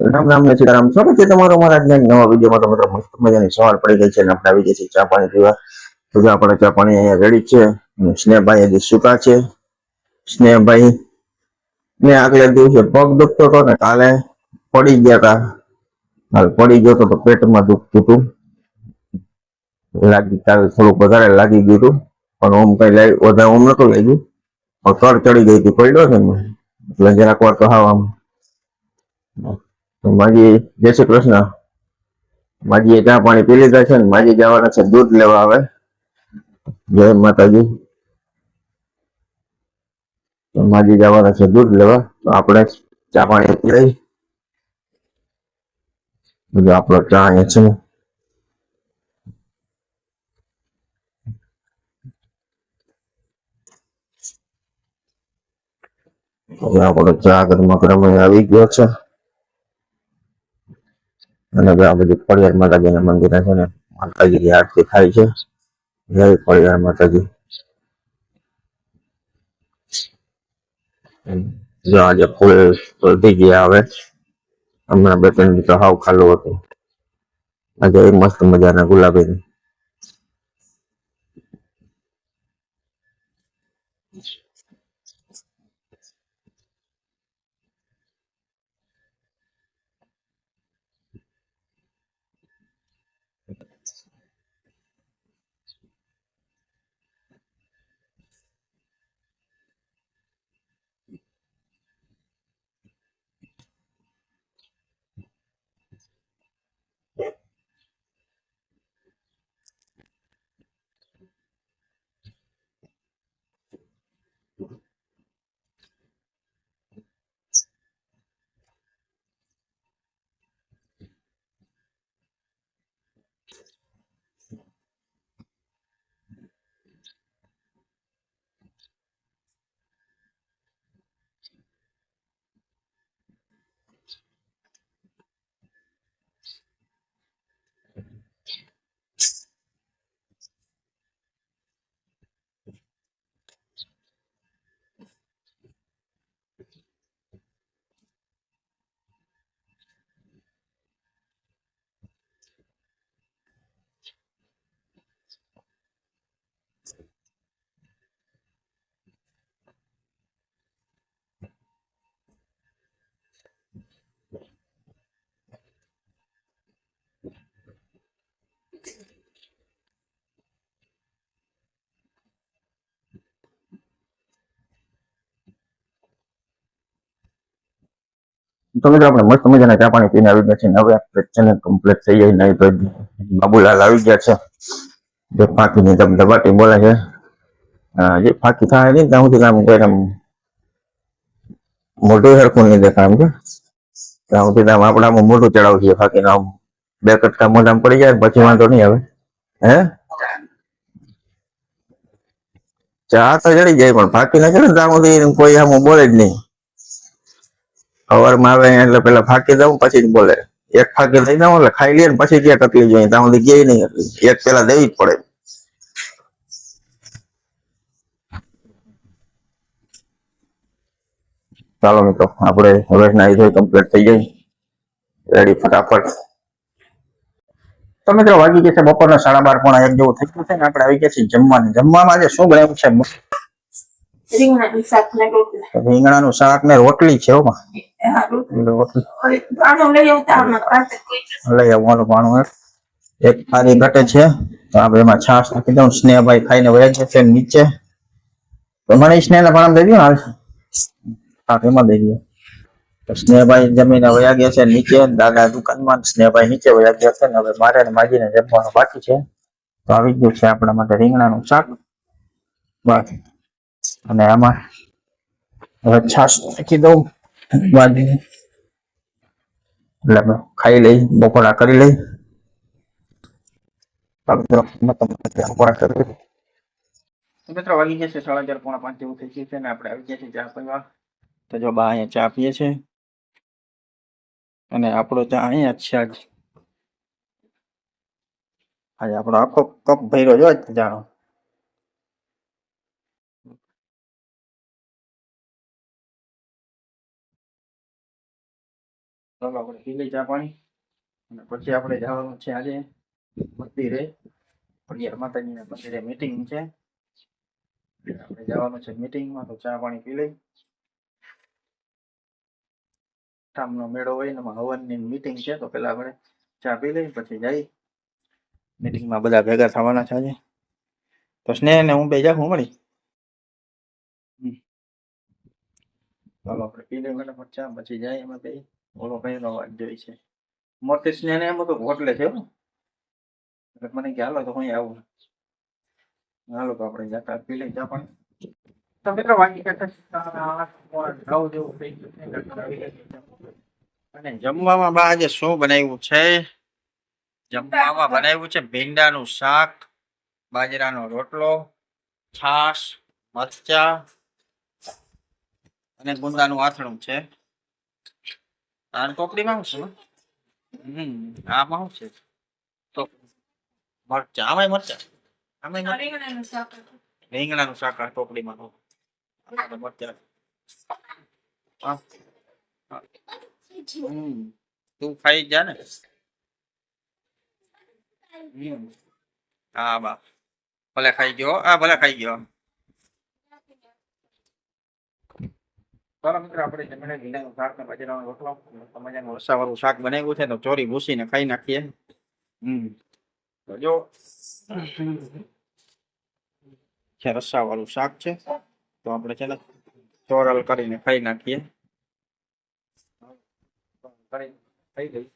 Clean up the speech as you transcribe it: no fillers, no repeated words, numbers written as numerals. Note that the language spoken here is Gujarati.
રામ રામ ને સીતારામ. સ્વાગત છે તમારો અમારા આજના એક નવા વિડીયોમાં. તો મિત્રો મસ્ત મજાની સવાર પડી ગઈ છે અને આપણે આવી ગયા છીએ ચા પાણી પીવા. તો જો આપણે ચા પાણી અહીંયા રેડી છે. સ્નેહભાઈ હજી સૂતા છે. સ્નેહભાઈ ને આગલે દિવસે પગ દુખતો હતો ને કાલે પડી ગયા હતા. હાલ પડી ગયો તો પેટમાં દુખતું હતું. લાગી કાલે થોડુંક વધારે લાગી ગયું હતું, પણ ઓમ કઈ વધારે ઓમ નતું લાગ્યું, પણ કર ચડી ગઈ હતી, પડ્યો છે ને એટલે જરાક વાર તો હાવ આમ. માજી જય શ્રી કૃષ્ણ. માજીએ ચા પાણી પી લીધા છે ને માજી જવાના છે દૂધ લેવા. આવે જય માતાજી. માજી જવાના છે દૂધ લેવા, તો આપણે ચા પાણી પી લઈ. બધું આપણો ચા અહીંયા છે. હવે આપણો ચા ગરમા ગરમ આવી ગયો છે. અને આ બધી ખોડિયાર માતાજીના મંદિરે છે ને માતાજીની આરતી થાય છે. જય ખોડિયાર માતાજી. જો આજે ફૂલ વધી ગયા. હવે હમણાં 2-3 દિવસ હાવ ખાલું હતું. આજે મસ્ત મજાના ગુલાબી. તો મિત્રો આપણે મસ્ત મજાના ચા પાણી પીને આવી ગયા છે. હવે આપણે ચેનલ કમ્પ્લીટ થઈ જાય નહીં તો બાબુલાલ આવી ગયા છે. જે ફાંકીની ધબધબાટી બોલે છે. જે ફાંકી થાય નહીં ત્યાં સુધી આમ કોઈ આમ મોઢું સરખું નહીં દેખાય એમ કે ત્યાં સુધી આમ આપણે આમ મોઢું ચડાવશે ફાંકીને. આમ 2 કટકા મોઢામાં પડી જાય પછી વાંધો નહીં આવે. હે ચા તો ચડી જાય પણ ફાંકી ના ચડે ત્યાં સુધી કોઈ આમ બોલે જ નહીં. સવારમાં આવે એટલે પેલા ફાંકી દઉં પછી બોલે. એક ફાંકી લઈ દઉં એટલે ખાઈ લે ને પછી ક્યાં તકલીફ જોઈએ ત્યાં સુધી ક્યાંય નહીં. એટલી એક પેલા દેવી જ પડે. ચાલો મિત્રો આપણે હવે નાઈ ધોઈ કમ્પ્લીટ થઈ જાય રેડી ફટાફટ. તો મિત્રો વાગી ગયા છે બપોરના 12:30-1 જેવું થઈ ગયું છે ને આપણે આવી ગયા છીએ જમવાનું. જમવામાં આજે શું બનાવ્યું છે? રીંગણાનું શાક ને રોટલી છે. લઈ આવવાનું પાણું એક થાળી ઘટે છે તો આપણે એમાં છાશ નાખી દઉં. સ્નેહભાઈ ખાઈને વયા જશે નીચે. તો મને સ્નેહને પાણી દઈ દો ને. હા એમાં દઈ દો. તો સ્નેહભાઈ જમીને વયા ગયા છે નીચે દાદા દુકાનમાં. સ્નેહભાઈ નીચે વયા ગયા છે ને હવે મારે ને માજીને જમવાનું બાકી છે. તો આવી ગયું છે આપણા માટે રીંગણાનું શાક બસ. અને આમાં હવે છાશ નાખી દઉં બાજરીને એટલે ખાઈ લઈ બપોરા કરી લઈ. મિત્રો વાગી જશે 4:30-4:45 જેવું થઈ ગયું છે ને આપણે આવી ગયા છીએ ચા પીવા. તો જો બા અહીંયા ચા પીએ છે અને આપણો ચા અહીંયા જ છે. આજે આપણો આખો કપ ભર્યો જો જાણો. ચાલો આપણે પી લઈ ચા પાણી અને પછી આપણે જવાનું છે આજે મંદિરે. ખોડિયાર માતાજીના મંદિરે મીટિંગ છે. આપણે જવાનું છે મીટિંગમાં, તો ચા પાણી પી લઈ. ઠામનો મેળો હોય ને એમાં હવનની મીટિંગ છે, તો પેલા આપણે ચા પી લઈ પછી જઈ. મીટિંગમાં બધા ભેગા થવાના છે આજે. તો સ્નેહ ને હું બે જાઉં મળી. ચાલો આપણે પી લઈ ફટાફટ ચા, પછી જાય એમાં બે. ઓલો કઈનો અવાજ જોઈ છે મોટી સ્નેહ ને એમ તો હોટલે છે એટલે મને કે હાલો તો હું આવું. હાલો તો આપણે જતા પી લઈ ચા પાણી. તો મિત્રો વાગી ગયા 9 જેવું થઈ ગયું. અને જમવામાં બા આજે શું બનાવ્યું છે? જમવામાં બનાવ્યું છે ભીંડાનું શાક, બાજરાનો રોટલો, છાશ, મરચા અને ગુંદાનું આથણું છે. આ ટોપડીમાં શું છે? આમાં શું છે? તો મરચા, આમાંય મરચા, આમાંય રીંગણાનું શાક આ ટોપડીમાં. મરચા. તું ખાઈ જા ને. હા બા ભલે ખાઈ ગયો. ભલે ખાઈ ગયો. ચાલો મિત્રો આપણે જમીને ભીંડાનું શાક ને બાજરાનો રોટલો મજાનું રસાવાળું શાક બનાવ્યું છે, તો ચોરી ભૂસીને ખાઈ નાખીએ. તો જો છે રસાવાળું શાક છે, તો આપણે છે ને ચોરલ કરીને ખાઈ નાખીએ. ખાઈ ગઈ.